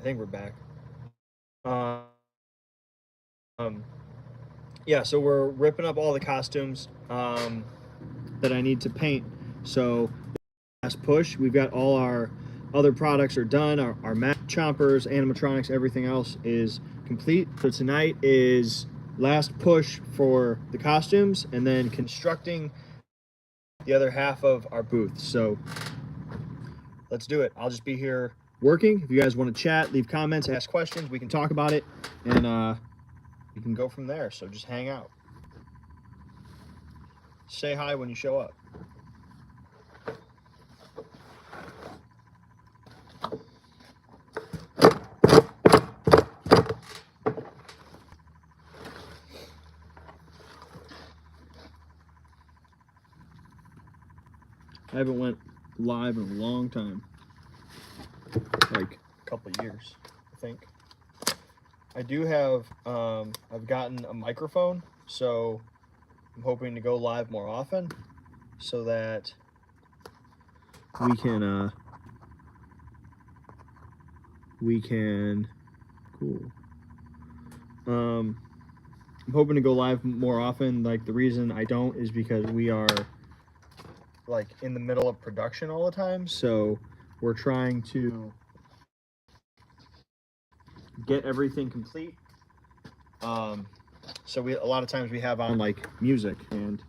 think we're back. Yeah, so we're ripping up all the costumes that I need to paint. So last push, we've got all our other products are done. Our mat chompers, animatronics, everything else is complete. So tonight is last push for the costumes and then constructing the other half of our booth. So let's do it. I'll just be here working. If you guys want to chat, leave comments, ask questions, we can talk about it, and we can go from there. So just hang out. Say hi when you show up. I haven't went live in a long time, like a couple of years, I think. I do have, I've gotten a microphone, so I'm hoping to go live more often so that we can, cool. I'm hoping to go live more often. Like, the reason I don't is because we are like in the middle of production all the time, so we're trying to get everything complete. So a lot of times we have on like music, and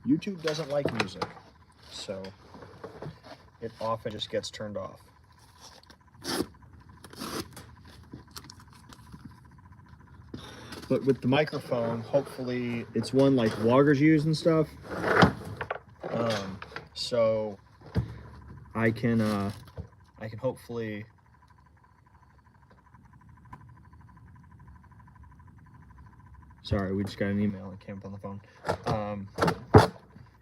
YouTube doesn't like music, so it often just gets turned off. But with the microphone, hopefully it's one like vloggers use and stuff. So I can hopefully sorry, we just got an email that came up on the phone.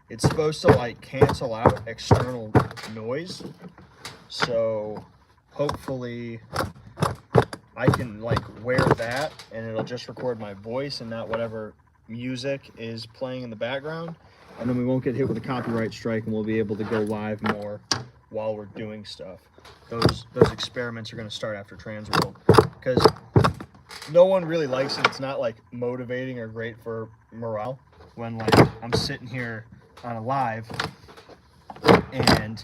It's supposed to like cancel out external noise, so hopefully I can like wear that and it'll just record my voice and not whatever music is playing in the background, and then we won't get hit with a copyright strike, and we'll be able to go live more while we're doing stuff. Those experiments are going to start after Transworld, because no one really likes it. It's not like motivating or great for morale when like I'm sitting here on a live and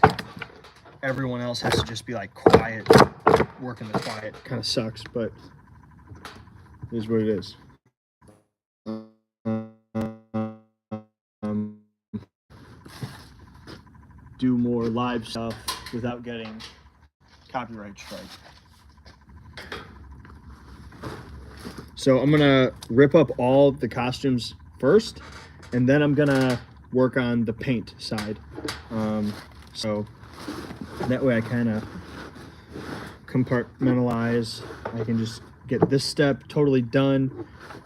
everyone else has to just be like quiet, working the quiet. Kind of sucks, but it is what it is. Do more live stuff without getting copyright strike. So I'm gonna rip up all the costumes first, and then I'm gonna work on the paint side. So that way I kind of compartmentalize. I can just get this step totally done,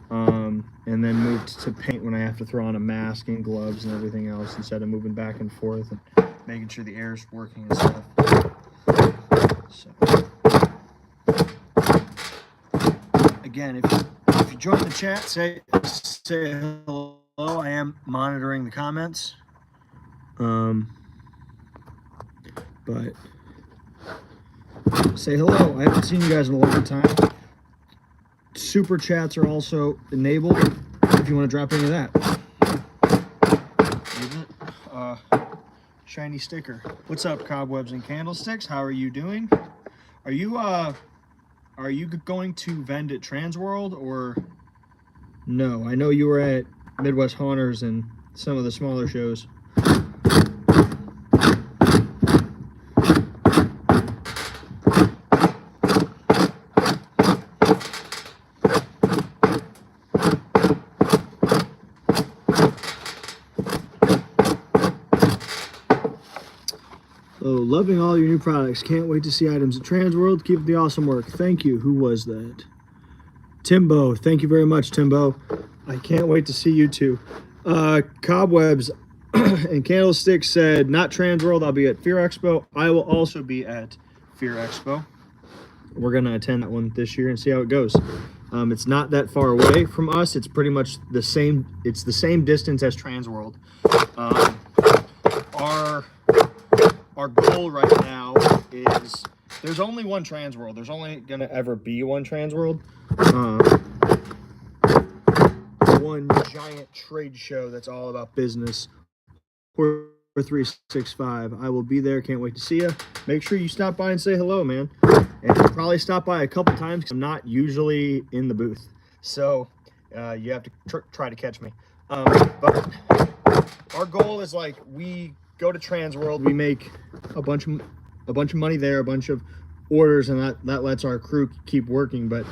and then move to paint when I have to throw on a mask and gloves and everything else, instead of moving back and forth and making sure the air is working and stuff. So again, if you join the chat, say hello. I am monitoring the comments, but say hello. I haven't seen you guys in a long time. Super chats are also enabled if you want to drop any of that. Shiny sticker. What's up, Cobwebs and Candlesticks? How are you doing? Are you going to vend at Transworld or no? I know you were at Midwest Haunters and some of the smaller shows. Oh, loving all your new products. Can't wait to see items at Transworld. Keep up the awesome work. Thank you. Who was that? Timbo. Thank you very much, Timbo. I can't wait to see you too. Cobwebs and Candlesticks said, not Transworld. I'll be at Fear Expo. I will also be at Fear Expo. We're going to attend that one this year and see how it goes. It's not that far away from us. It's pretty much the same. It's the same distance as Transworld. Our goal right now is there's only one Transworld. There's only gonna ever be one Transworld. One giant trade show that's all about business. Or 365. I will be there. Can't wait to see you. Make sure you stop by and say hello, man. And you'll probably stop by a couple times because I'm not usually in the booth. So you have to try to catch me. But our goal is like we go to Transworld, we make a bunch of money there, a bunch of orders, and that lets our crew keep working. But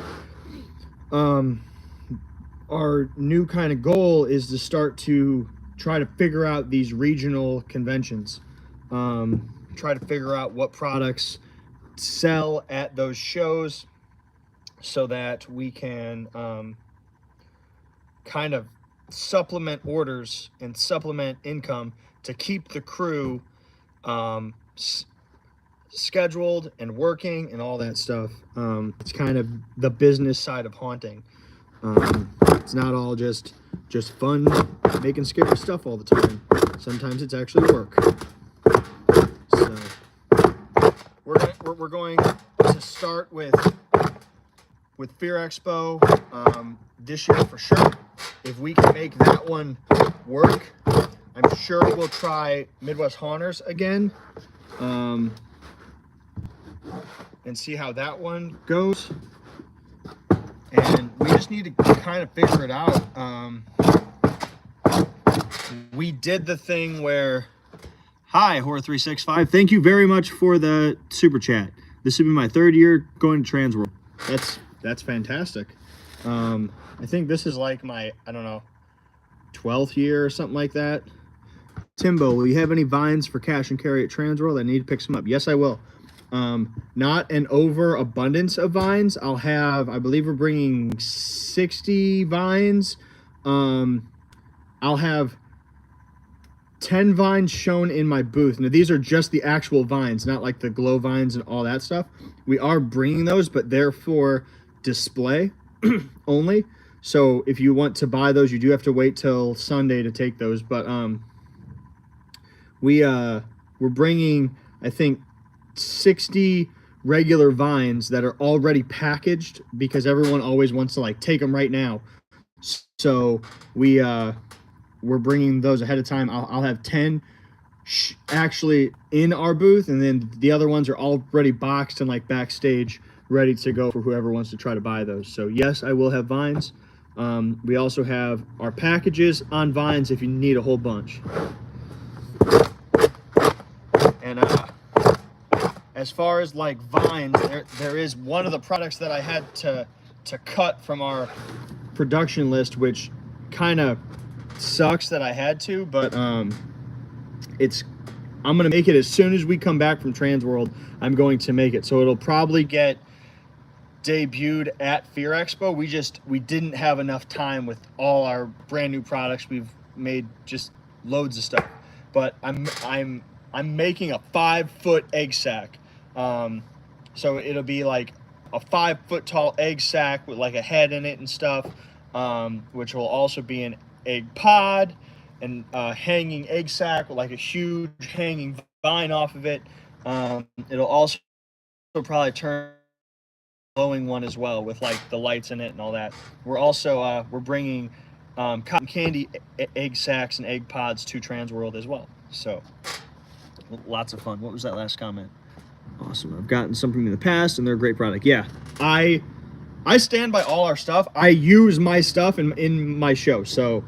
our new kind of goal is to start to try to figure out these regional conventions, try to figure out what products sell at those shows so that we can kind of supplement orders and supplement income to keep the crew scheduled and working and all that stuff. It's kind of the business side of haunting. It's not all just fun making scary stuff all the time. Sometimes it's actually work. So we're going to start with Fear Expo this year for sure. If we can make that one work, I'm sure we'll try Midwest Haunters again, and see how that one goes. And we just need to kind of figure it out. We did the thing where, hi, Horror365. Thank you very much for the super chat. This will be my 3rd year going to Transworld. That's fantastic. I think this is like my, I don't know, 12th year or something like that. Timbo, will you have any vines for cash and carry at Transworld? I need to pick some up. Yes, I will. Not an overabundance of vines. I'll have, I believe we're bringing 60 vines. I'll have 10 vines shown in my booth. Now, these are just the actual vines, not like the glow vines and all that stuff. We are bringing those, but they're for display only. So if you want to buy those, you do have to wait till Sunday to take those. But we're bringing, I think, 60 regular vines that are already packaged because everyone always wants to like take them right now. So we're bringing those ahead of time. I'll have 10 actually in our booth, and then the other ones are already boxed and like backstage ready to go for whoever wants to try to buy those. So yes, I will have vines. We also have our packages on vines if you need a whole bunch. And as far as like vines, there is one of the products that I had to cut from our production list, which kind of sucks that I had to, but I'm gonna make it as soon as we come back from Transworld. I'm going to make it, so it'll probably get debuted at Fear Expo. We didn't have enough time with all our brand new products. We've made just loads of stuff, but I'm making a 5-foot egg sack. So it'll be like a 5-foot tall egg sack with like a head in it and stuff, which will also be an egg pod and hanging egg sack with like a huge hanging vine off of it. It'll also probably turn glowing one as well with like the lights in it and all that. We're also we're bringing cotton candy egg sacks and egg pods to Transworld as well. So lots of fun. What was that last comment? Awesome. I've gotten some from in the past and they're a great product. Yeah, I stand by all our stuff. I use my stuff in my show, so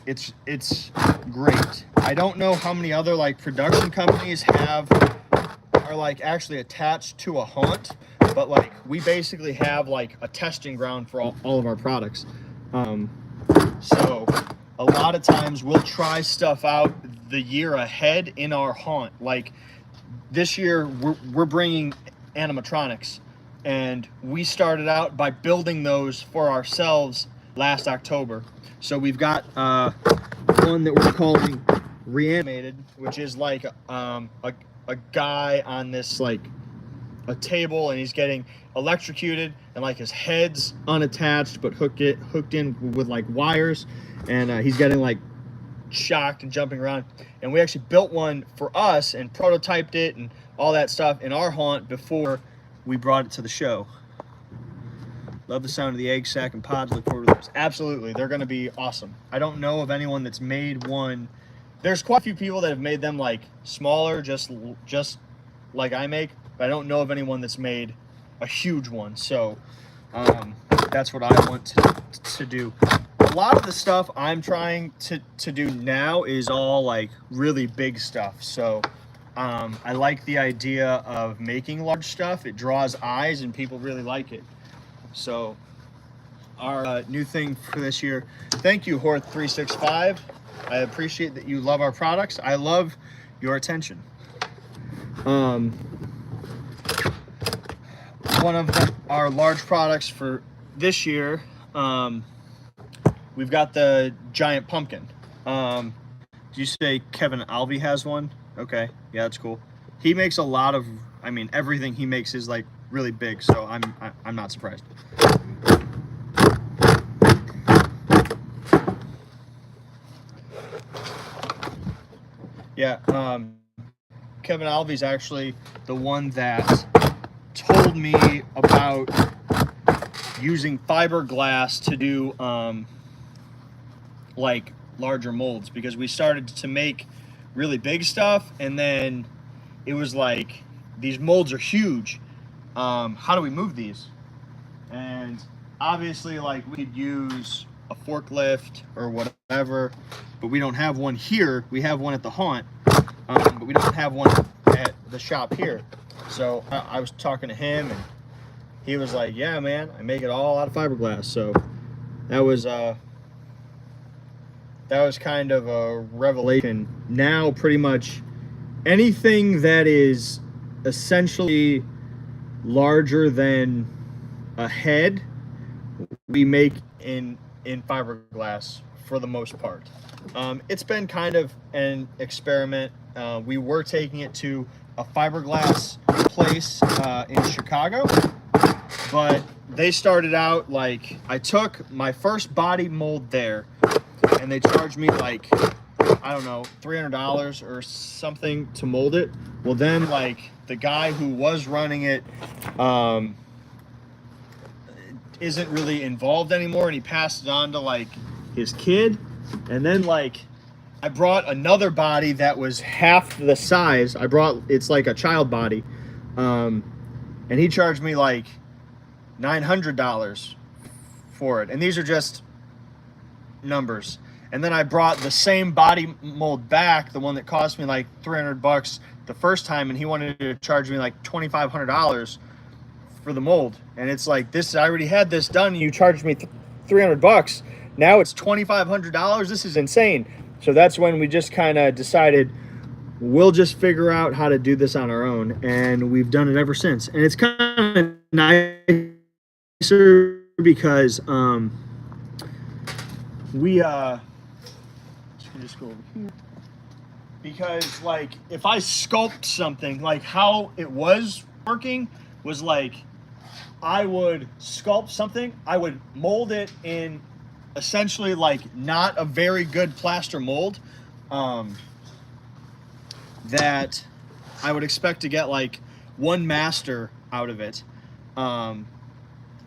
it's great. I don't know how many other like production companies are like actually attached to a haunt, but like we basically have like a testing ground for all of our products. So a lot of times we'll try stuff out the year ahead in our haunt. Like this year we're bringing animatronics, and we started out by building those for ourselves last October. So we've got one that we're calling Reanimated, which is like a guy on this like a table, and he's getting electrocuted, and like his head's unattached but hooked in with like wires, and he's getting like shocked and jumping around. And we actually built one for us and prototyped it and all that stuff in our haunt before we brought it to the show. Love the sound of the egg sack and pods. Look forward to those. Absolutely, they're going to be awesome. I don't know of anyone that's made one. There's quite a few people that have made them like smaller, just like I make, but I don't know of anyone that's made a huge one. So that's what I want to do. A lot of the stuff I'm trying to do now is all like really big stuff. So I like the idea of making large stuff. It draws eyes and people really like it. So our new thing for this year, thank you, Horth365. I appreciate that you love our products. I love your attention. One of our large products for this year, we've got the giant pumpkin. Did you say Kevin Alvey has one? Okay, yeah, that's cool. He makes a lot of, I mean, everything he makes is like really big, so I'm not surprised. Yeah, Kevin Alvey's actually the one that told me about using fiberglass to do like larger molds, because we started to make really big stuff and then it was like, these molds are huge. How do we move these? And obviously, like, we could use a forklift or whatever, but we don't have one here. We have one at the haunt, but we don't have one at the shop here. So I was talking to him and he was like, yeah, man, I make it all out of fiberglass. So that was kind of a revelation. Now pretty much anything that is essentially larger than a head, we make in fiberglass for the most part. It's been kind of an experiment. We were taking it to a fiberglass place in Chicago, but they started out like, I took my first body mold there and they charged me like, I don't know, $300 or something to mold it. Well, then like the guy who was running it isn't really involved anymore, and he passed it on to like his kid. And then like I brought another body that was half the size. It's like a child body, and he charged me like $900 for it. And these are just numbers. And then I brought the same body mold back, the one that cost me like $300 the first time, and he wanted to charge me like $2,500 for the mold. And it's like, this, I already had this done. You charged me $300. Now it's $2,500. This is insane. So that's when we just kind of decided we'll just figure out how to do this on our own, and we've done it ever since. And it's kind of nicer because we just go over here. Because like if I sculpt something, like how it was working was like, I would sculpt something, I would mold it in essentially like not a very good plaster mold that I would expect to get like one master out of it, and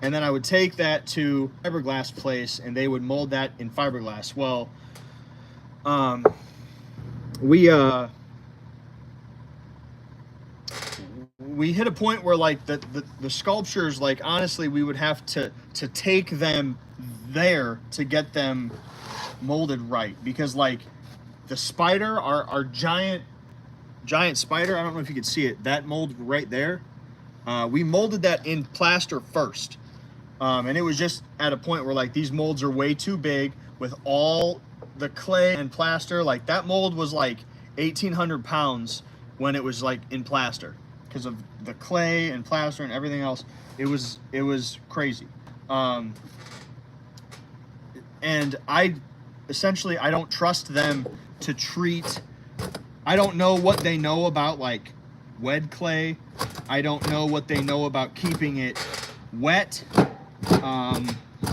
then I would take that to fiberglass place and they would mold that in fiberglass. Well, we hit a point where like the sculptures, like honestly we would have to take them there to get them molded right, because like the spider, our giant spider, I don't know if you can see it, that mold right there, we molded that in plaster first, and it was just at a point where like these molds are way too big with all the clay and plaster. Like that mold was like 1,800 pounds when it was like in plaster, because of the clay and plaster and everything else. It was crazy. And I don't trust them to treat, I don't know what they know about like wet clay. I don't know what they know about keeping it wet.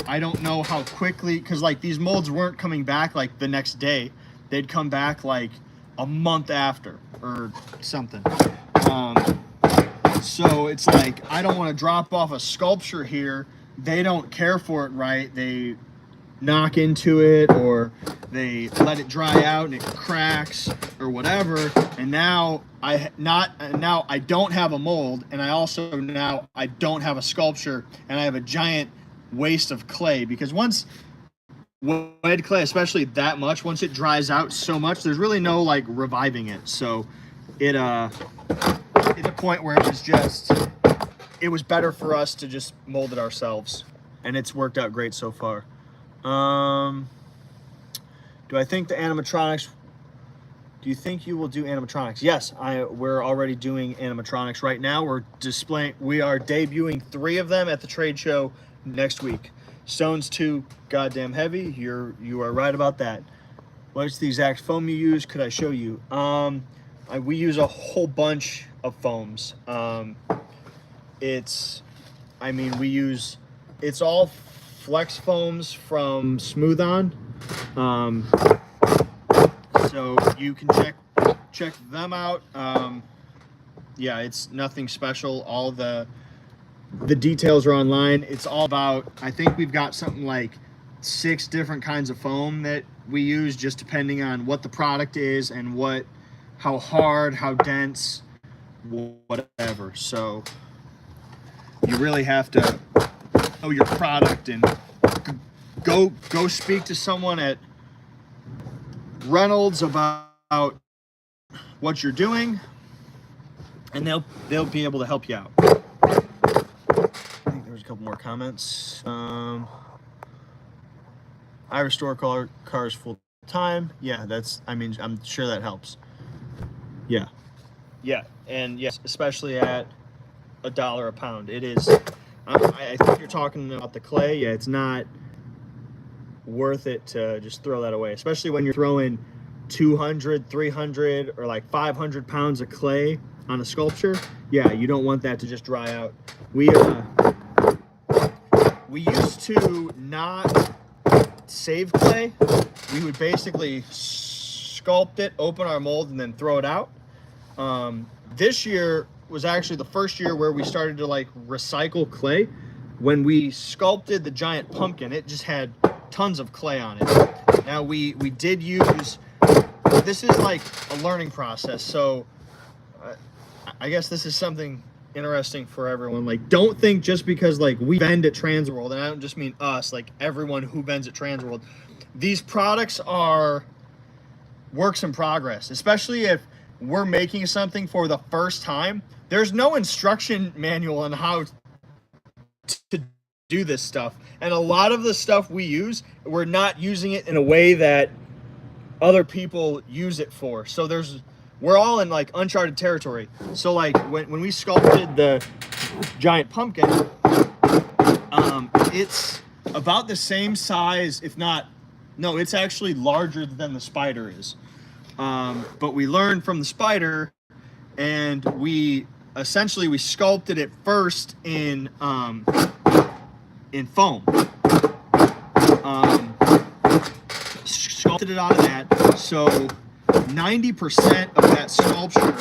I don't know how quickly, because like these molds weren't coming back like the next day. They'd come back like a month after or something. So it's like, I don't want to drop off a sculpture here. They don't care for it right. They knock into it, or they let it dry out and it cracks or whatever. And now I don't have a mold, and I don't have a sculpture, and I have a giant waste of clay, because once wet clay, especially that much, once it dries out so much, there's really no like reviving it. So it hit a point where it was better for us to just mold it ourselves, and it's worked out great so far. Do I think the animatronics? Do you think you will do animatronics? Yes, we're already doing animatronics right now. We are debuting 3 of them at the trade show next week. Stone's too goddamn heavy. You are right about that. What's the exact foam you use? Could I show you? We use a whole bunch of foams. It's all flex foams from Smooth On. So you can check them out. Yeah, it's nothing special. All the details are online. It's all about, I think we've got something like 6 different kinds of foam that we use, just depending on what the product is and how hard, how dense, whatever. So you really have to know your product and go speak to someone at Reynolds about what you're doing, and they'll be able to help you out. I think there's a couple more comments. I restore cars full time. Yeah, I'm sure that helps. Yeah, and yes, especially at $1 a pound. It is. I think you're talking about the clay. Yeah, it's not worth it to just throw that away, especially when you're throwing 200, 300, or like 500 pounds of clay on a sculpture. Yeah, you don't want that to just dry out. We used to not save clay. We would basically sculpt it, open our mold, and then throw it out. This year was actually the first year where we started to like recycle clay. When we sculpted the giant pumpkin, it just had tons of clay on it. Now we did use, this is like a learning process, so I guess this is something interesting for everyone. Like, don't think just because like we vend at Transworld, and I don't just mean us, like everyone who vends at Transworld, these products are works in progress. Especially if we're making something for the first time, there's no instruction manual on how to do this stuff, and a lot of the stuff we use, we're not using it in a way that other people use it for. So we're all in like uncharted territory. So like when we sculpted the giant pumpkin, it's about the same size, if not, no, it's actually larger than the spider is. But we learned from the spider, and we sculpted it first in foam. Sculpted it out of that, so 90% of that sculpture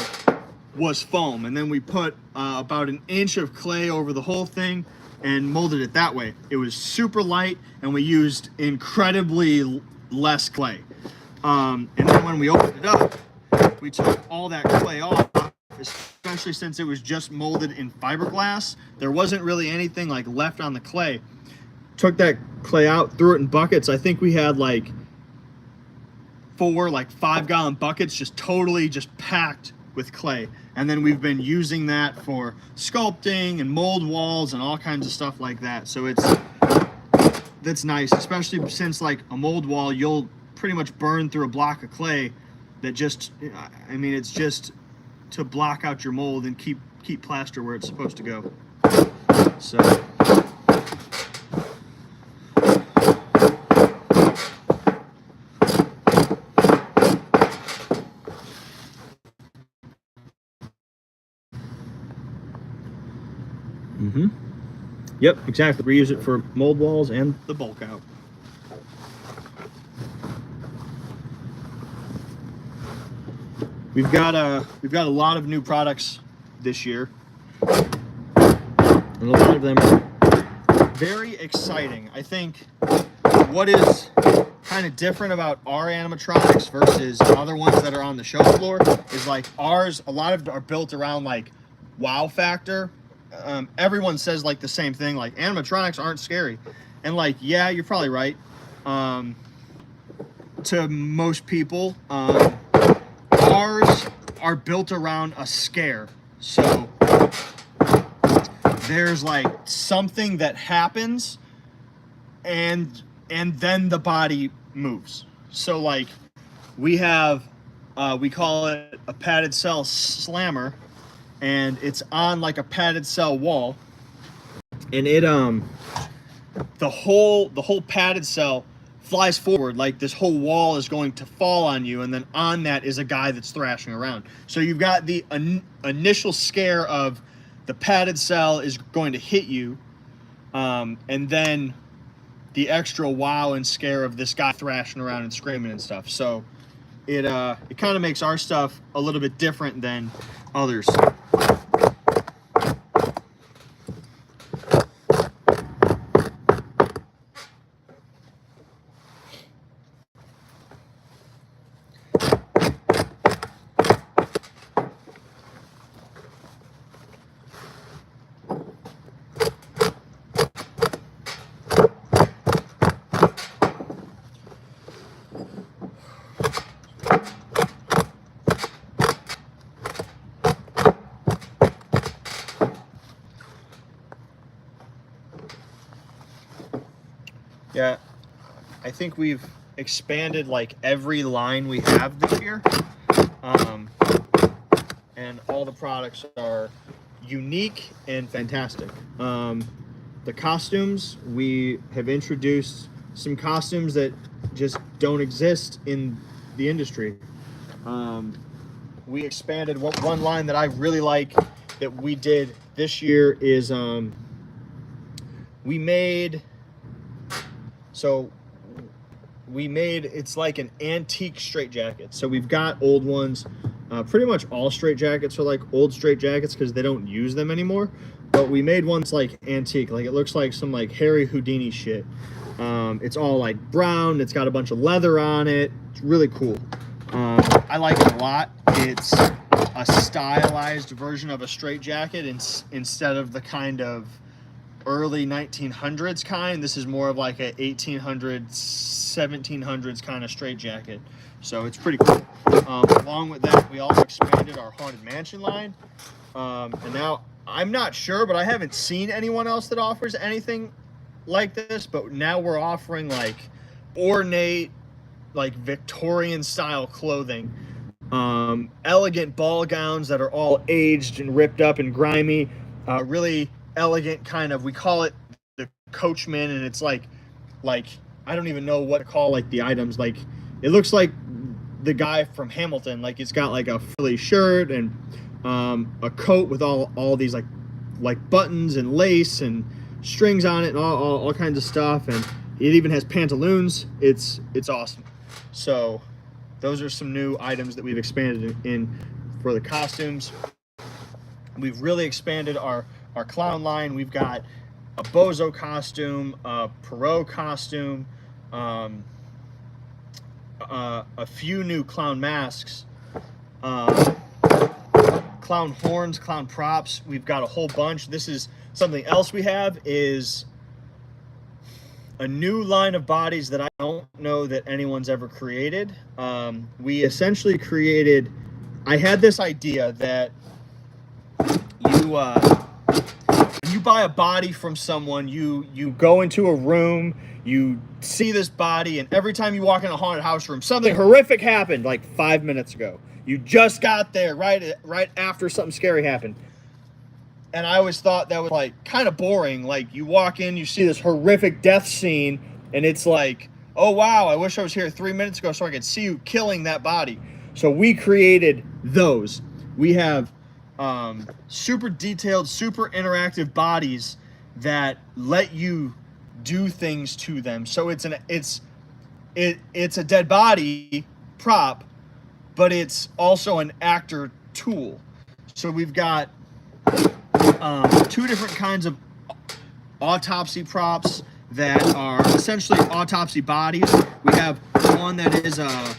was foam, and then we put about an inch of clay over the whole thing and molded it that way. It was super light, and we used incredibly less clay. And then when we opened it up, we took all that clay off, especially since it was just molded in fiberglass. There wasn't really anything like left on the clay. Took that clay out, threw it in buckets. I think we had like 4 5-gallon buckets just totally just packed with clay. And then we've been using that for sculpting and mold walls and all kinds of stuff like that. So that's nice, especially since like a mold wall, you'll pretty much burn through a block of clay that just, it's just to block out your mold and keep plaster where it's supposed to go. So yep, exactly. Reuse it for mold walls and the bulk out. We've got a lot of new products this year. And a lot of them are very exciting. I think what is kind of different about our animatronics versus other ones that are on the show floor is like ours, a lot of them are built around like wow factor. Everyone says like the same thing, like animatronics aren't scary. And like, yeah, you're probably right. To most people, ours are built around a scare. So there's like something that happens and then the body moves. So like we have, we call it a padded cell slammer, and it's on like a padded cell wall, and it the whole padded cell flies forward, like this whole wall is going to fall on you, and then on that is a guy that's thrashing around. So you've got the initial scare of the padded cell is going to hit you, and then the extra wow and scare of this guy thrashing around and screaming and stuff. So it kind of makes our stuff a little bit different than others. Yeah, I think we've expanded like every line we have this year, and all the products are unique and fantastic. The costumes, we have introduced some costumes that just don't exist in the industry. We expanded one line that I really like that we did this year is we made it's like an antique straitjacket. So we've got old ones. Pretty much all straitjackets are like old straitjackets because they don't use them anymore. But we made ones like antique, like it looks like some like Harry Houdini shit. It's all like brown. It's got a bunch of leather on it. It's really cool. I like it a lot. It's a stylized version of a straitjacket instead of the kind of early 1900s kind. This is more of like a 1800s, 1700s kind of straitjacket. So it's pretty cool. Along with that, we also expanded our Haunted Mansion line. And now I'm not sure, but I haven't seen anyone else that offers anything like this. But now we're offering like ornate, like Victorian style clothing. Elegant ball gowns that are all aged and ripped up and grimy. Really elegant kind of, we call it the coachman, and it's like I don't even know what to call like the items. Like it looks like the guy from Hamilton. Like it's got like a frilly shirt and a coat with all these like buttons and lace and strings on it and all kinds of stuff, and it even has pantaloons. It's awesome. So those are some new items that we've expanded in for the costumes. We've really expanded our clown line. We've got a Bozo costume, a Perot costume, a few new clown masks, clown horns, clown props. We've got a whole bunch. This is something else we have is a new line of bodies that I don't know that anyone's ever created. We essentially created, I had this idea that you buy a body from someone, you go into a room, you see this body, and every time you walk in a haunted house room, something horrific happened like 5 minutes ago. You just got there right after something scary happened. And I always thought that was like kind of boring. Like you walk in, you see this horrific death scene, and it's like, oh wow, I wish I was here 3 minutes ago so I could see you killing that body. So we created those. We have super detailed, super interactive bodies that let you do things to them. So it's a dead body prop, but it's also an actor tool. So we've got two different kinds of autopsy props that are essentially autopsy bodies. We have one that is a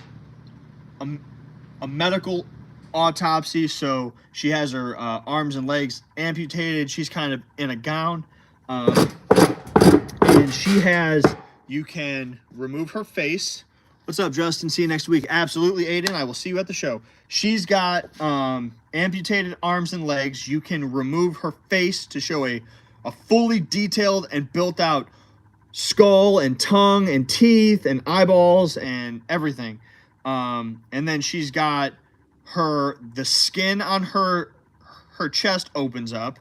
medical autopsy, so she has her arms and legs amputated. She's kind of in a gown, and she has, you can remove her face. What's up, Justin? See you next week. Absolutely, Aiden. I will see you at the show. She's got amputated arms and legs. You can remove her face to show a fully detailed and built out skull and tongue and teeth and eyeballs and everything. And then she's got the skin on her chest opens up,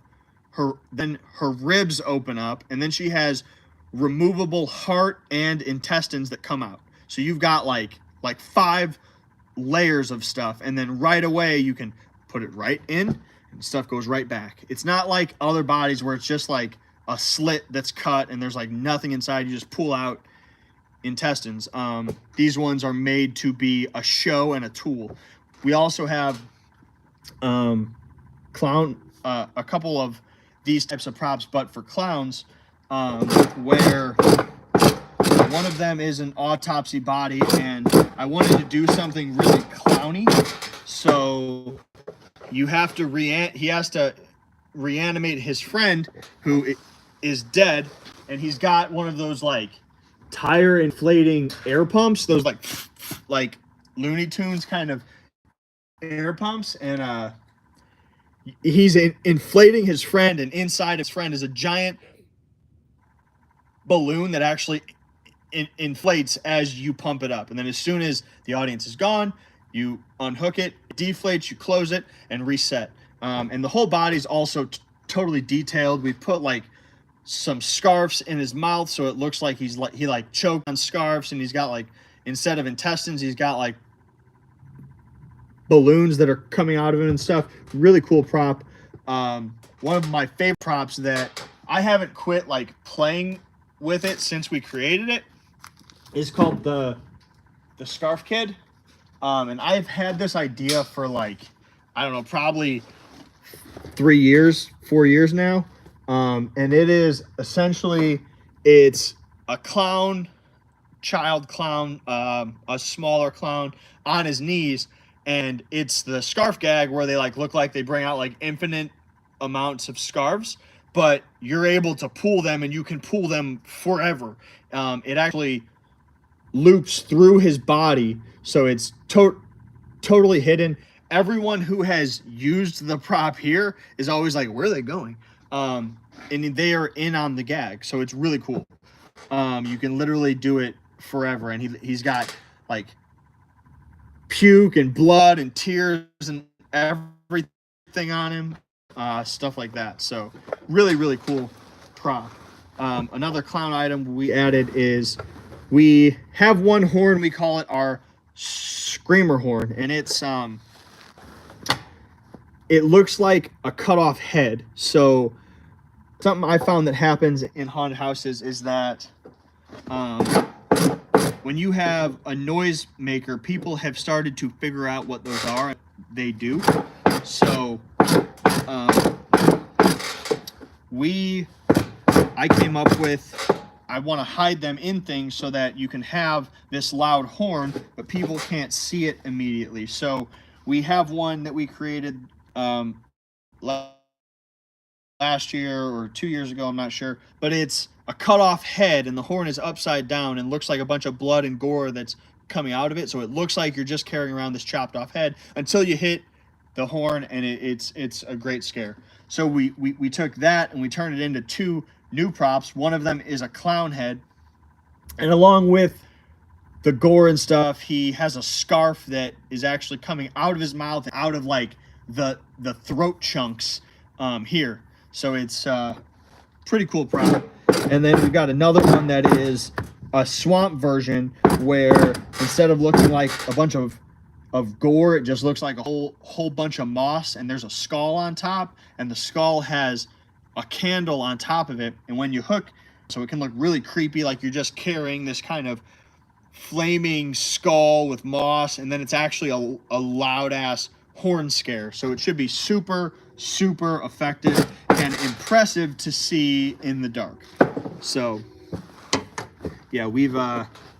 then her ribs open up, and then she has removable heart and intestines that come out. So you've got like 5 layers of stuff, and then right away you can put it right in and stuff goes right back. It's not like other bodies where it's just like a slit that's cut and there's like nothing inside. You just pull out intestines. These ones are made to be a show and a tool. We also have a couple of these types of props, but for clowns, where one of them is an autopsy body, and I wanted to do something really clowny. So he has to reanimate his friend who is dead, and he's got one of those like tire inflating air pumps, those like Looney Tunes kind of air pumps, and he's inflating his friend, and inside his friend is a giant balloon that actually inflates as you pump it up. And then as soon as the audience is gone, you unhook it, it deflates, you close it, and reset. And the whole body's also totally detailed. We put like some scarves in his mouth, so it looks like he choked on scarves, and he's got like, instead of intestines, he's got like balloons that are coming out of him and stuff. Really cool prop. One of my favorite props that I haven't quit like playing with it since we created it is called the Scarf Kid. And I've had this idea for like, I don't know, probably 4 years now. And it is essentially, it's a child clown, a smaller clown on his knees, and it's the scarf gag where they like look like they bring out like infinite amounts of scarves, but you're able to pull them, and you can pull them forever. It actually loops through his body, so it's totally hidden. Everyone who has used the prop here is always like, where are they going? And they are in on the gag, so it's really cool. You can literally do it forever, and he's got like puke and blood and tears and everything on him, stuff like that. So really cool prop. Another clown item we added is we have one horn, we call it our screamer horn, and it's it looks like a cut off head. So something I found that happens in haunted houses is that when you have a noise maker, people have started to figure out what those are. They do. So I came up with, I want to hide them in things so that you can have this loud horn, but people can't see it immediately. So we have one that we created last year or 2 years ago, I'm not sure, but it's a cut off head, and the horn is upside down and looks like a bunch of blood and gore that's coming out of it. So it looks like you're just carrying around this chopped off head until you hit the horn, and it's a great scare. So we took that and we turned it into 2 new props. One of them is a clown head, and along with the gore and stuff, he has a scarf that is actually coming out of his mouth, out of like the throat chunks here. So it's pretty cool prop. And then we've got another one that is a swamp version, where instead of looking like a bunch of gore, it just looks like a whole bunch of moss, and there's a skull on top, and the skull has a candle on top of it. And when you hook, so it can look really creepy, like you're just carrying this kind of flaming skull with moss, and then it's actually a loud ass horn scare. So it should be super effective. and impressive to see in the dark. So yeah, we've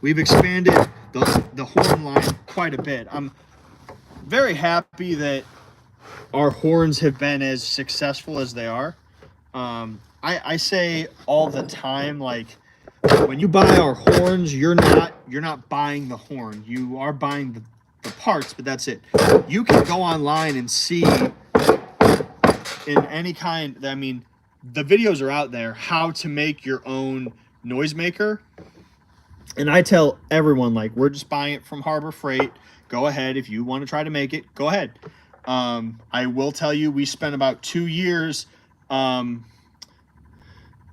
expanded the horn line quite a bit. I'm very happy that our horns have been as successful as they are. I say all the time, like, when you buy our horns, you're not buying the horn. You are buying the parts, but that's it. You can go online and see in any kind, I mean, the videos are out there, how to make your own noisemaker. And I tell everyone, like, we're just buying it from Harbor Freight. Go ahead. If you want to try to make it, go ahead. I will tell you, we spent about 2 years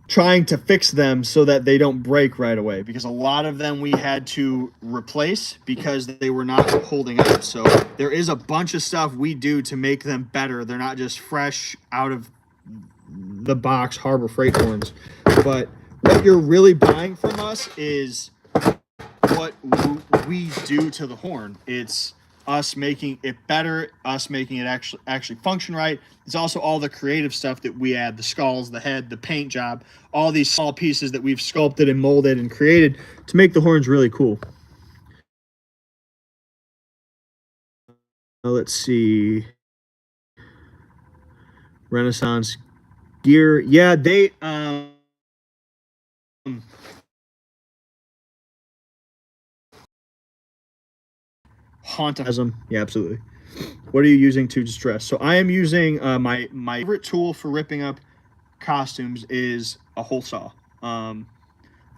trying to fix them so that they don't break right away, because a lot of them we had to replace because they were not holding up. So there is a bunch of stuff we do to make them better. They're not just fresh out of the box Harbor Freight horns. But what you're really buying from us is what we do to the horn. It's us making it better, us making it actually function right. It's also all the creative stuff that we add, the skulls, the head, the paint job, all these small pieces that we've sculpted and molded and created to make the horns really cool. Let's see. Renaissance gear. Yeah, they Hauntism. Yeah, absolutely. What are you using to distress? So I am using my favorite tool for ripping up costumes is a hole saw.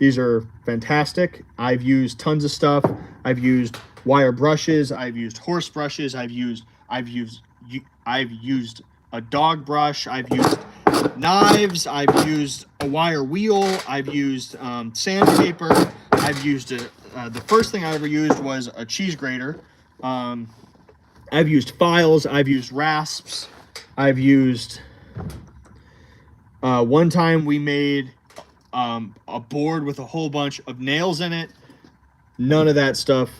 These are fantastic. I've used tons of stuff. I've used wire brushes. I've used horse brushes. I've used a dog brush. I've used knives. I've used a wire wheel. I've used sandpaper. I've used the first thing I ever used was a cheese grater. I've used files. I've used rasps. I've used one time we made a board with a whole bunch of nails in it. None of that stuff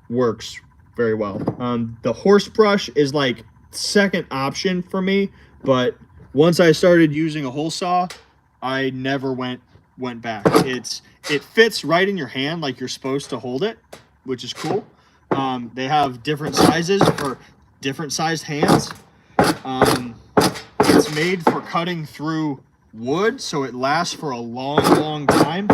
works very well. The horse brush is like second option for me, but once I started using a hole saw, I never went back. It fits right in your hand like you're supposed to hold it, which is cool. They have different sizes for different sized hands. It's made for cutting through wood, so it lasts for a long time.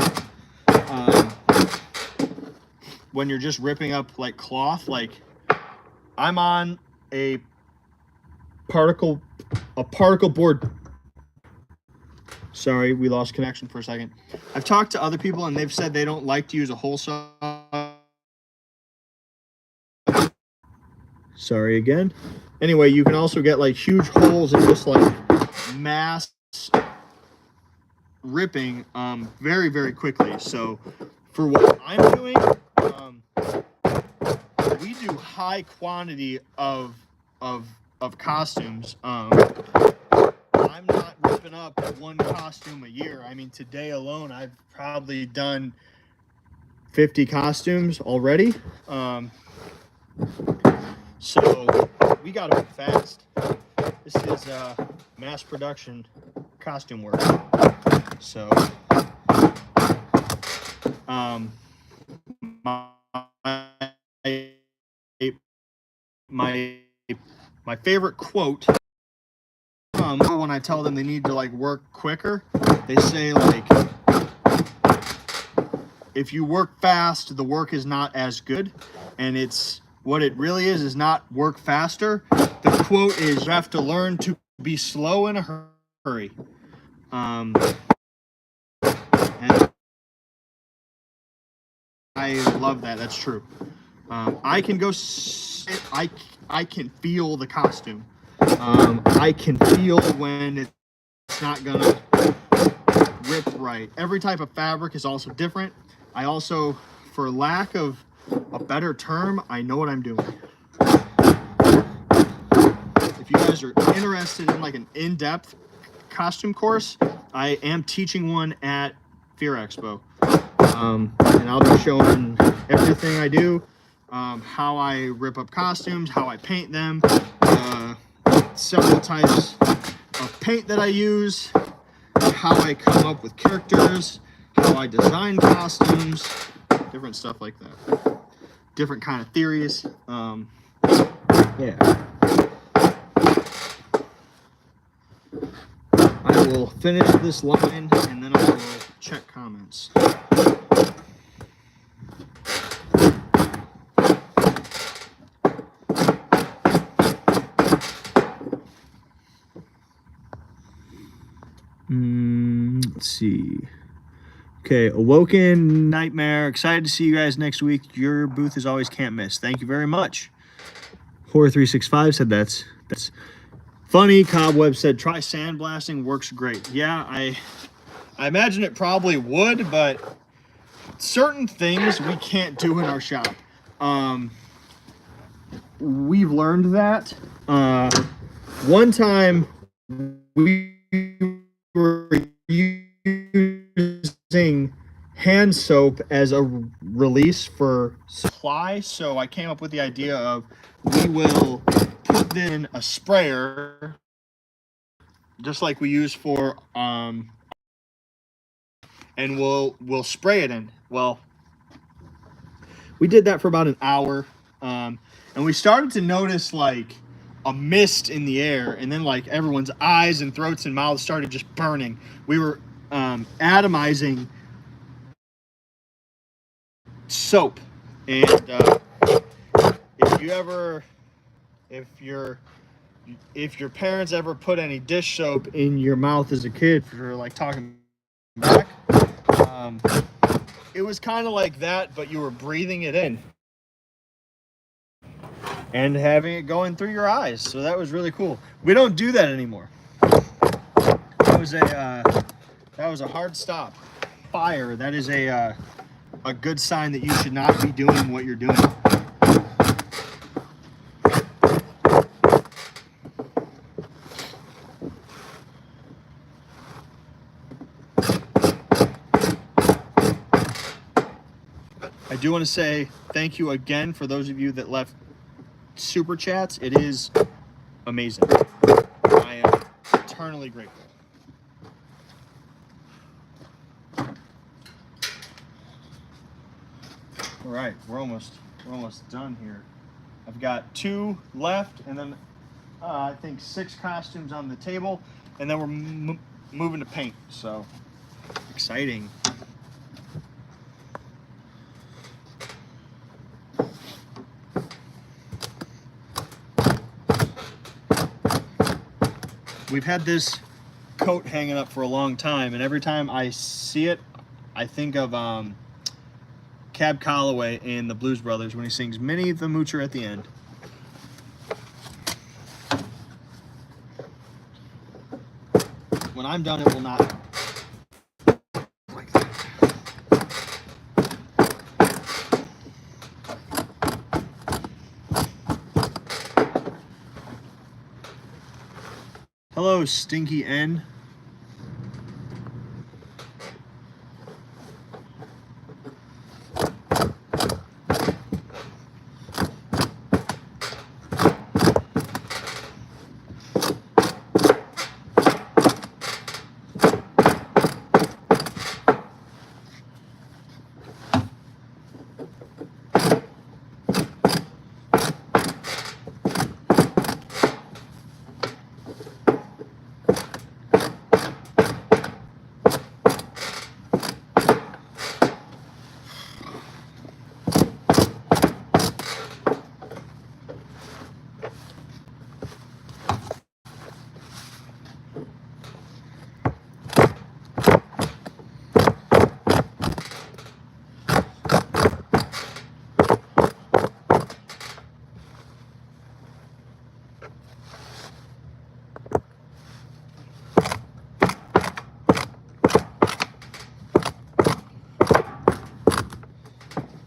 When you're just ripping up like cloth, like I'm on a particle board. Sorry, we lost connection for a second. I've talked to other people and they've said they don't like to use a hole saw. Sorry again. Anyway, you can also get like huge holes and just like mass ripping very quickly. So for what I'm doing, we do high quantity of costumes. I'm not ripping up one costume a year. I mean, today alone I've probably done 50 costumes already. So we gotta move fast. This is mass production costume work. So my favorite quote when I tell them they need to like work quicker, they say like, if you work fast, the work is not as good. And it's what it really is not work faster. The quote is, you have to learn to be slow in a hurry. And I love that. That's true. I can go sit, I can feel the costume. I can feel when it's not gonna rip right. Every type of fabric is also different. I also, for lack of a better term, I know what I'm doing. If you guys are interested in like an in-depth costume course, I am teaching one at Fear Expo. And I'll be showing everything I do, how I rip up costumes, how I paint them, several types of paint that I use, how I come up with characters, how I design costumes, different stuff like that. Different kind of theories. Yeah. I will finish this line and then I will check comments. Let's see. Okay, Awoken Nightmare. Excited to see you guys next week. Your booth is always can't miss. Thank you very much. Horror365 said that's funny. Cobweb said try sandblasting, works great. Yeah, I imagine it probably would, but certain things we can't do in our shop. We've learned that. One time we were using hand soap as a release for supply, so I came up with the idea of we will put in a sprayer just like we use for and we'll spray it in. Well, we did that for about an hour, and we started to notice like a mist in the air, and then like everyone's eyes and throats and mouths started just burning. We were atomizing soap, and if your parents ever put any dish soap in your mouth as a kid for like talking back, it was kind of like that, but you were breathing it in and having it going through your eyes. So that was really cool. We don't do that anymore. That was a hard stop. Fire. That is a good sign that you should not be doing what you're doing. I do want to say thank you again for those of you that left super chats. It is amazing. I am eternally grateful. All right, we're almost done here. I've got 2 left, and then I think 6 costumes on the table, and then we're moving to paint. So exciting. We've had this coat hanging up for a long time, and every time I see it, I think of Cab Calloway in the Blues Brothers when he sings Minnie the Moocher at the end. When I'm done, it will not like that. Hello, Stinky N.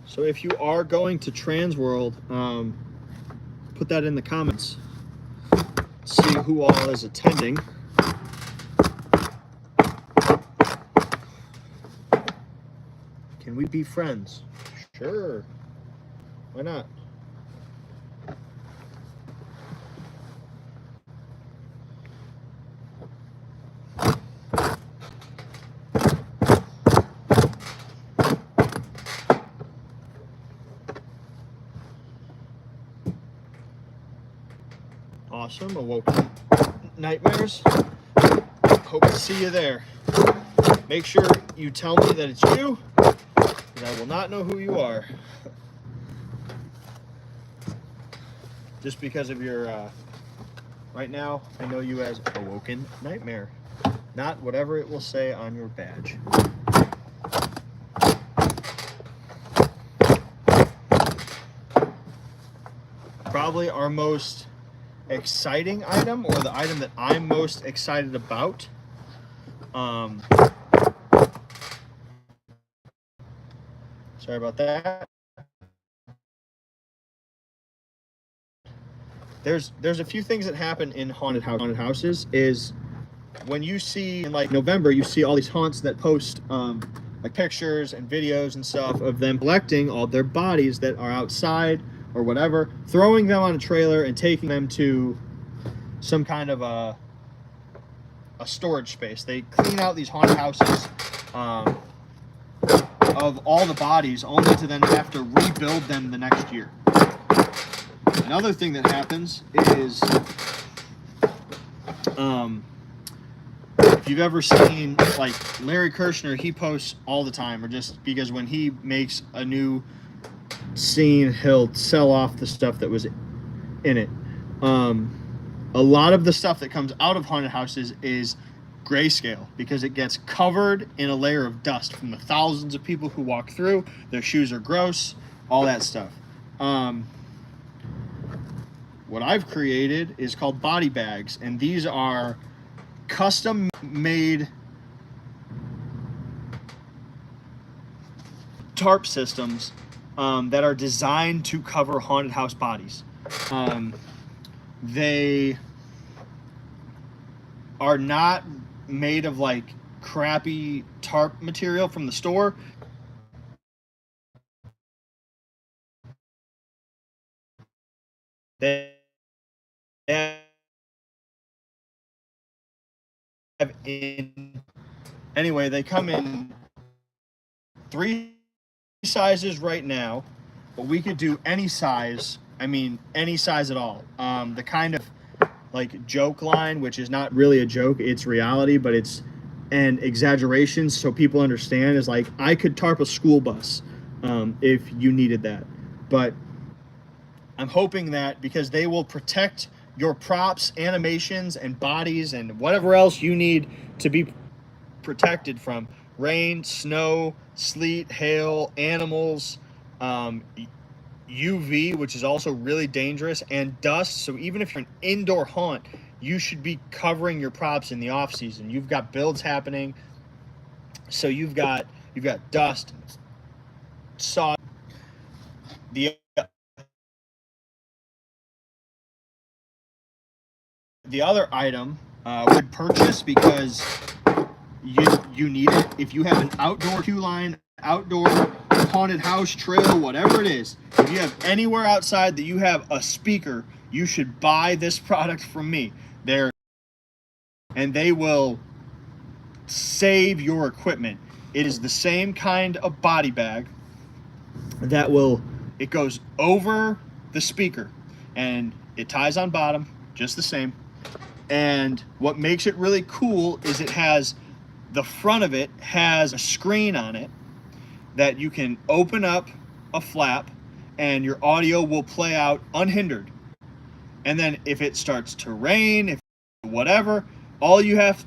So if you are going to Transworld, put that in the comments. See who all is attending. Can we be friends? Sure. Why not? awesome Awoken Nightmares. Hope to see you there. Make sure you tell me that it's you, and I will not know who you are. Just because of your, right now, I know you as Awoken Nightmare, not whatever it will say on your badge. Probably our most exciting item, or the item that I'm most excited about. Sorry about that. There's a few things that happen in haunted houses. Is when you see in like November, you see all these haunts that post like pictures and videos and stuff of them collecting all their bodies that are outside or whatever, throwing them on a trailer and taking them to some kind of a storage space. They clean out these haunted houses of all the bodies, only to then have to rebuild them the next year. Another thing that happens is, if you've ever seen, like, Larry Kirshner, he posts all the time, or just because when he makes a new scene, he'll sell off the stuff that was in it. A lot of the stuff that comes out of haunted houses is grayscale, because it gets covered in a layer of dust from the thousands of people who walk through. Their shoes are gross, all that stuff. What I've created is called body bags, and these are custom made tarp systems that are designed to cover haunted house bodies. They are not made of like crappy tarp material from the store. They have anyway, they come in 3 sizes right now, but we could do any size. I mean, any size at all. The kind of like joke line, which is not really a joke, it's reality, but it's an exaggeration so people understand, is like, I could tarp a school bus if you needed that. But I'm hoping that because they will protect your props, animations, and bodies, and whatever else you need to be protected from rain, snow, sleet, hail, animals, UV, which is also really dangerous, and dust. So even if you're an indoor haunt, you should be covering your props in the off season. You've got builds happening, so you've got dust, saw. The other item would purchase, because you need it if you have an outdoor queue line, outdoor haunted house trail, whatever it is. If you have anywhere outside that you have a speaker, you should buy this product from me. And they will save your equipment. It is the same kind of body bag that it goes over the speaker, and it ties on bottom just the same. And what makes it really cool is the front of it has a screen on it that you can open up a flap, and your audio will play out unhindered. And then if it starts to rain, if whatever, all you have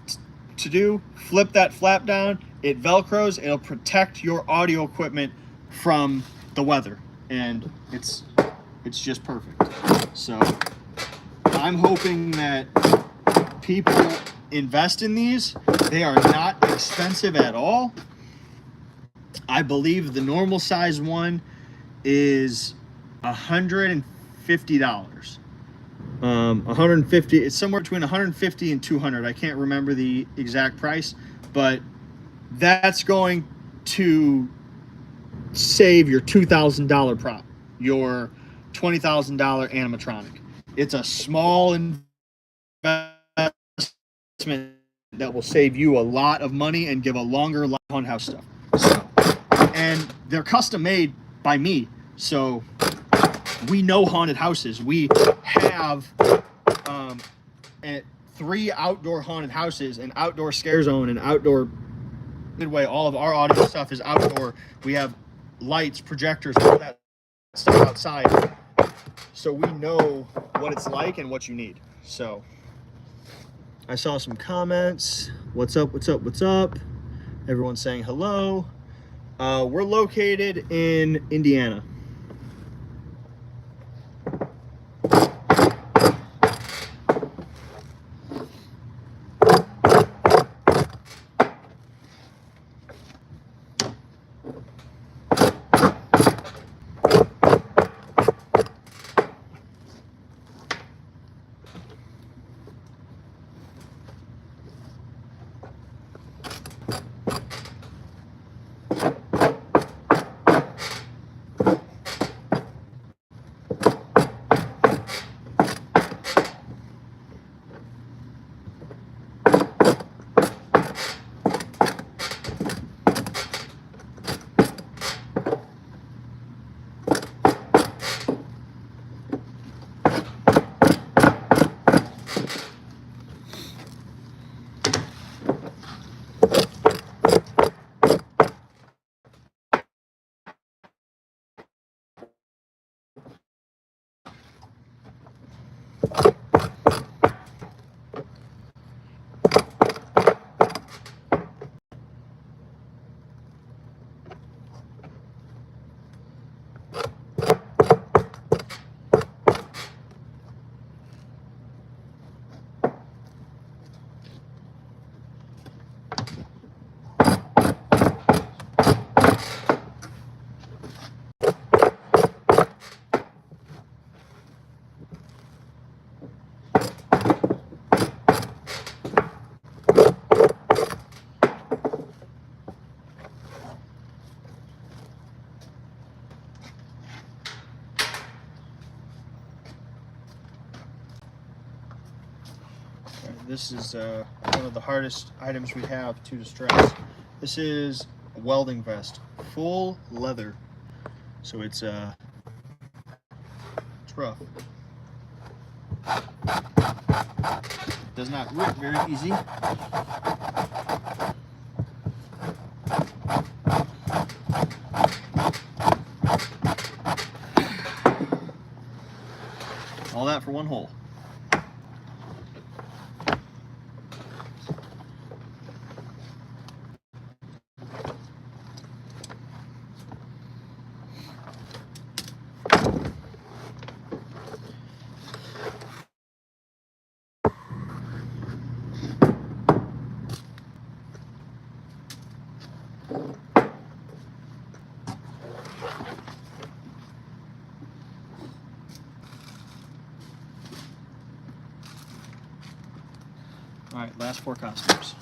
to do, flip that flap down, it velcros, it'll protect your audio equipment from the weather, and it's just perfect. So I'm hoping that people invest in these. They are not expensive at all. I believe the normal size one is $150. 150, it's somewhere between 150 and 200. I can't remember the exact price, but that's going to save your $2,000 prop, your $20,000 animatronic. It's a small investment that will save you a lot of money and give a longer life on house stuff. So, and they're custom made by me, so we know haunted houses. We have and 3 outdoor haunted houses, an outdoor scare zone, an outdoor midway. All of our audio stuff is outdoor. We have lights, projectors, all that stuff outside, so we know what it's like and what you need. So I saw some comments. What's up? What's up? What's up? Everyone's saying hello. We're located in Indiana. This is one of the hardest items we have to distress. This is a welding vest, full leather, so it's rough. Does not rip very easy. All that for one hole. All right, last 4 costumes.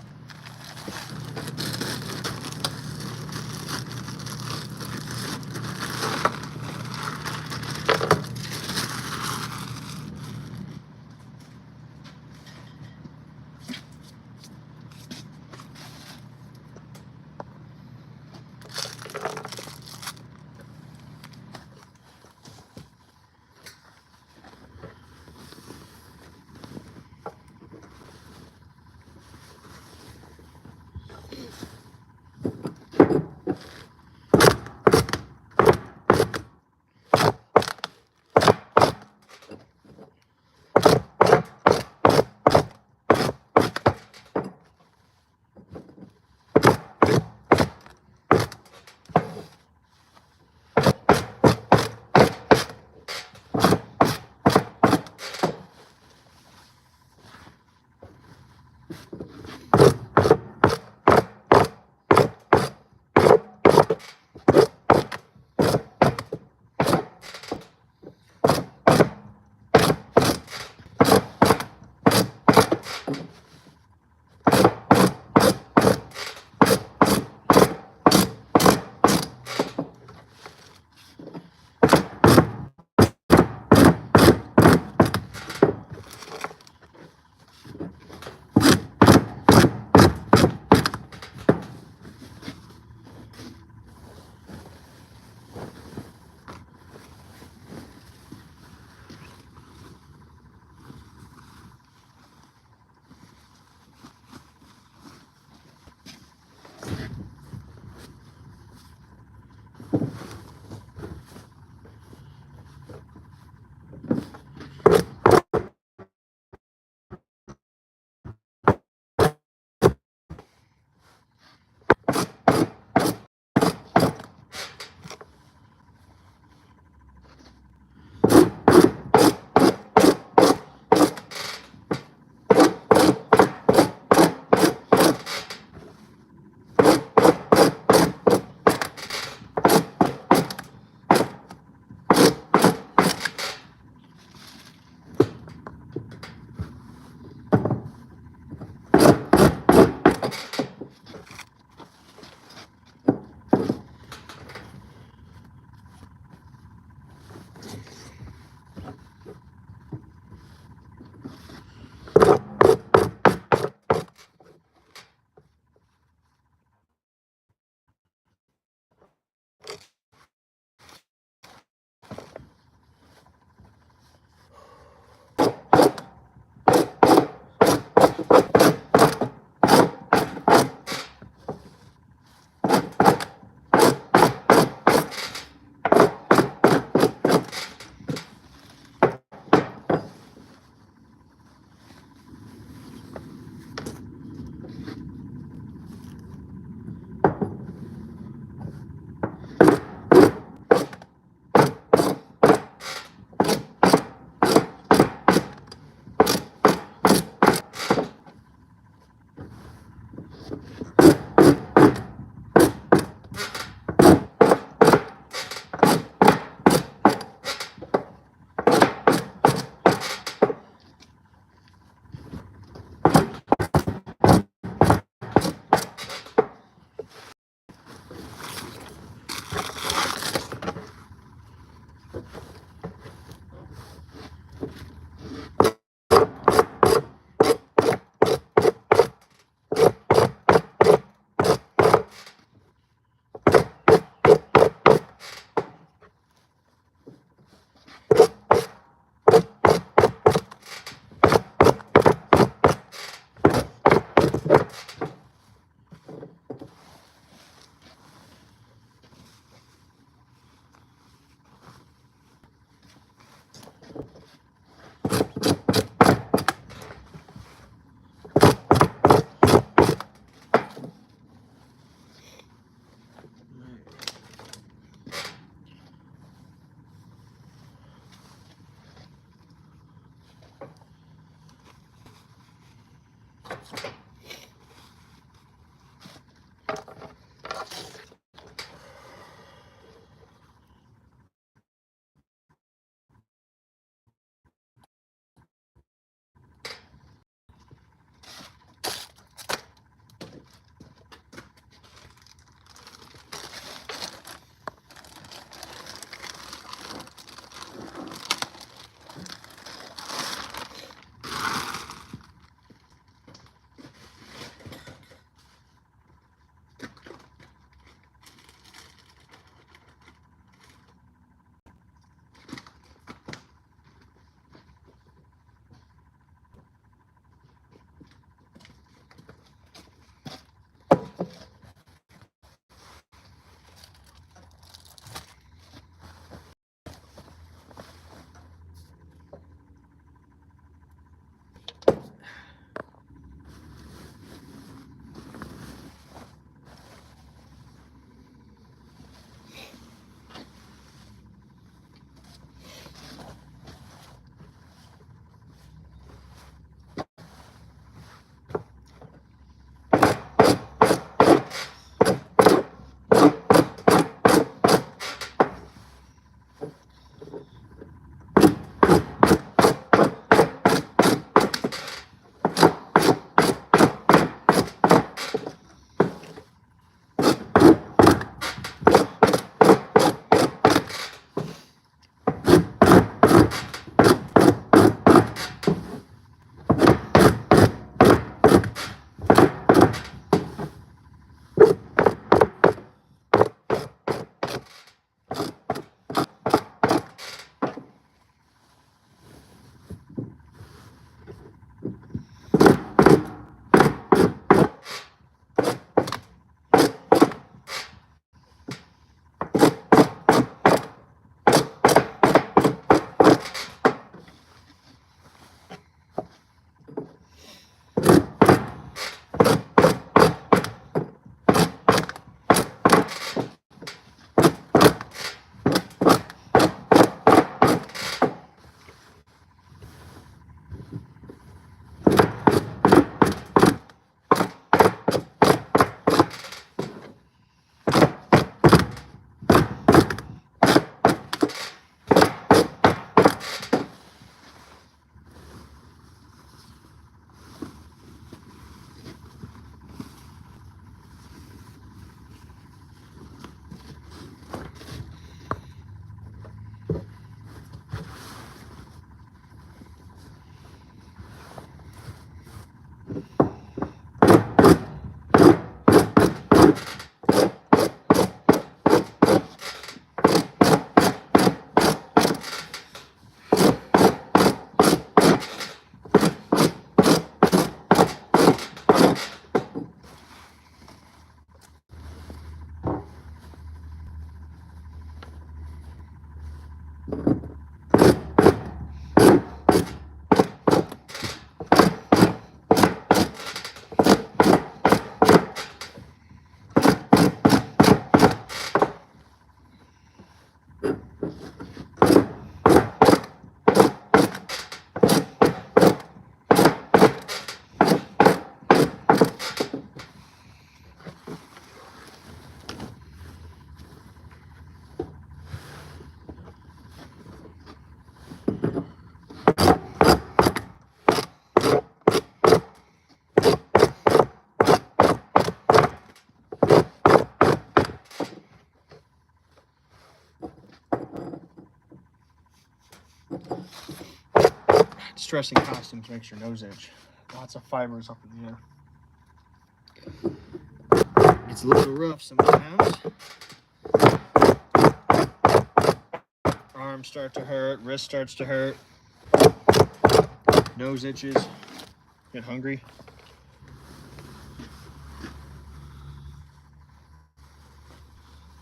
Distressing costumes makes your nose itch. Lots of fibers up in the air. It's a little rough sometimes. Arms start to hurt, wrist starts to hurt, nose itches, get hungry.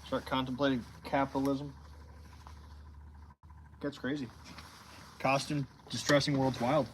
Start contemplating capitalism. Gets crazy. Costume distressing world's wild.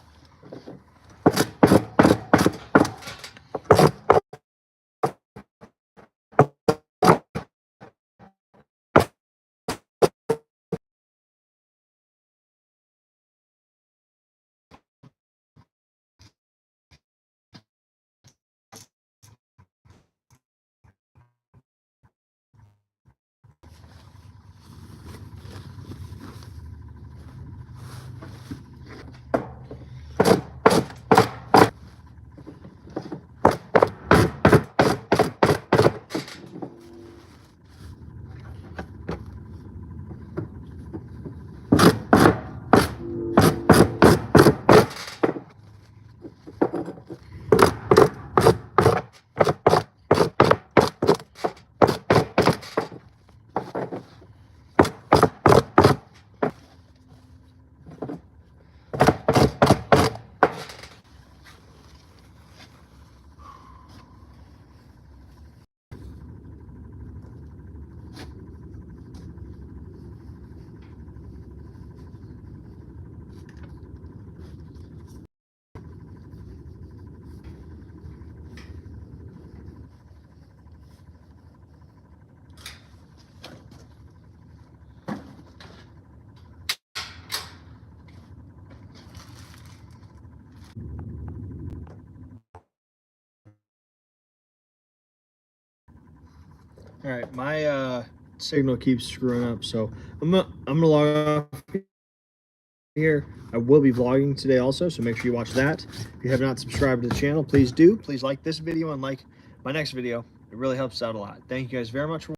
All right, my signal keeps screwing up, so I'm gonna log off here. I will be vlogging today also, so make sure you watch that. If you have not subscribed to the channel, please do. Please like this video and like my next video. It really helps out a lot. Thank you guys very much for